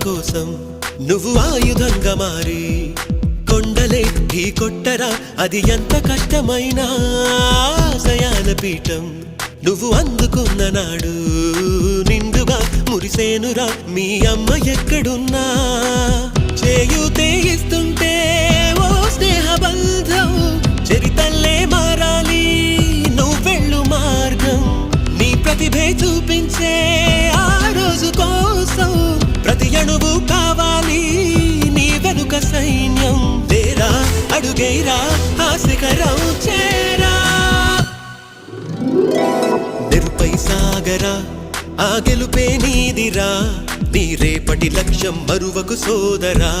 కోసం నువ్వు ఆయుధంగా మారి కొండలే ఢీ కొట్టరా అది ఎంత కష్టమైనా ఆశయాల పీఠం నువ్వు అందుకున్న నాడు నిండుగా మురిసేనురా మీ అమ్మ ఎక్కడున్నా చేయూతే ఇస్తుంటే ఓ స్నేహ బంధం చరితల్లే మారాలి నువ్వెళ్ళు మార్గం నీ ప్రతిభే చూపించే ఆ రోజు కోసం ప్రతి అణువు కావాలి నీ వెనుక సైన్యం లేరా అడుగేరా ఆ శిఖరం చేరా నిరుపై సాగరా ఆ గెలుపే నీదిరా నీ రేపటి లక్ష్యం మరువకు సోదరా